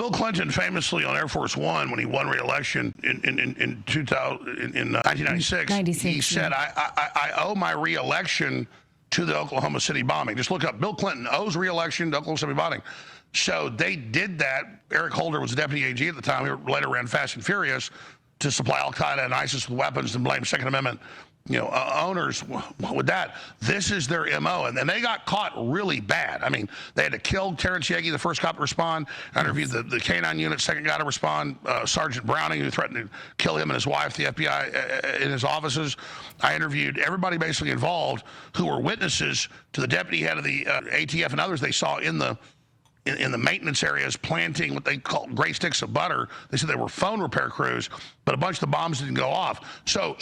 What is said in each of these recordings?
Bill Clinton famously on Air Force One, when he won re-election in 1996, he said, I owe my re-election to the Oklahoma City bombing. Just look up, Bill Clinton owes re-election to Oklahoma City bombing. So they did that. Eric Holder was the deputy AG at the time. He later ran Fast and Furious to supply Al-Qaeda and ISIS with weapons and blame Second Amendment owners with that. This is their MO, and then they got caught really bad. I mean, they had to kill Terrence Yegi, the first cop to respond. I interviewed the K-9 unit, second guy to respond, Sergeant Browning, who threatened to kill him and his wife, the FBI, in his offices. I interviewed everybody basically involved who were witnesses to the deputy head of the ATF and others they saw in the maintenance areas planting what they call gray sticks of butter. They said they were phone repair crews, but a bunch of the bombs didn't go off. So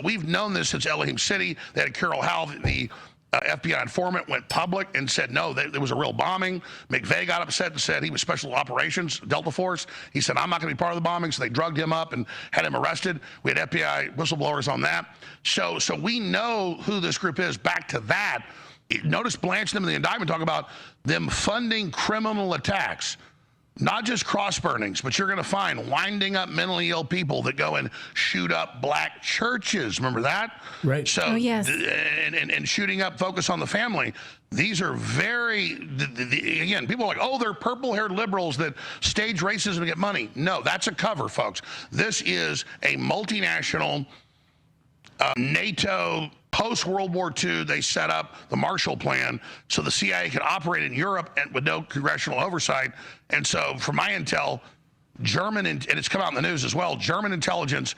we've known this since Elohim City. They had Carol Howell, the FBI informant, went public and said, no, there was a real bombing. McVeigh got upset and said he was special operations, Delta Force. He said, I'm not going to be part of the bombing, so they drugged him up and had him arrested. We had FBI whistleblowers on that. So we know who this group is. Back to that. Notice Blanche them in the indictment talk about them funding criminal attacks, not just cross burnings, but you're going to find winding up mentally ill people that go and shoot up black churches. Remember that? Right. So, yes. And shooting up Focus on the Family. These are very, again, people are like, oh, they're purple-haired liberals that stage racism to get money. No, that's a cover, folks. This is a multinational NATO. Post-World War II, they set up the Marshall Plan so the CIA could operate in Europe and with no congressional oversight. And so, from my intel, German, and it's come out in the news as well, German intelligence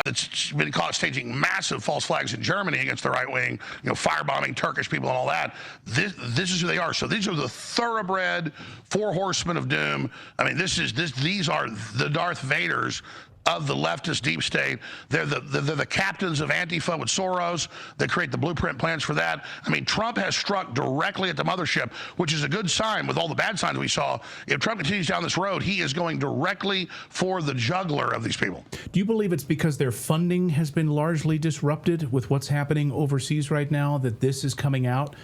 that's been caught staging massive false flags in Germany against the right wing, firebombing Turkish people and all that. This is who they are. So these are the thoroughbred four horsemen of doom. I mean, these are the Darth Vaders of the leftist deep state. They're the captains of Antifa with Soros. They create the blueprint plans for that. I mean, Trump has struck directly at the mothership, which is a good sign with all the bad signs we saw. If Trump continues down this road, he is going directly for the jugular of these people. Do you believe it's because their funding has been largely disrupted with what's happening overseas right now that this is coming out?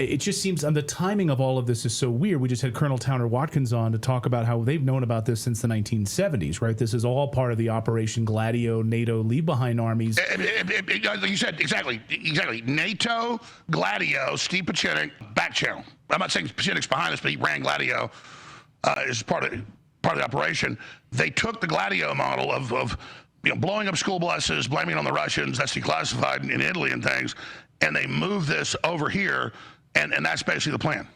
It just seems, and the timing of all of this is so weird. We just had Colonel Towner Watkins on to talk about how they've known about this since the 1970s, right? This is all part of the Operation Gladio, NATO leave-behind armies. You said exactly. NATO, Gladio, Steve Pachinik, back channel. I'm not saying Pachinik's behind us, but he ran Gladio as part of the operation. They took the Gladio model of blowing up school buses, blaming it on the Russians. That's declassified in Italy and things, and they moved this over here. And that's basically the plan.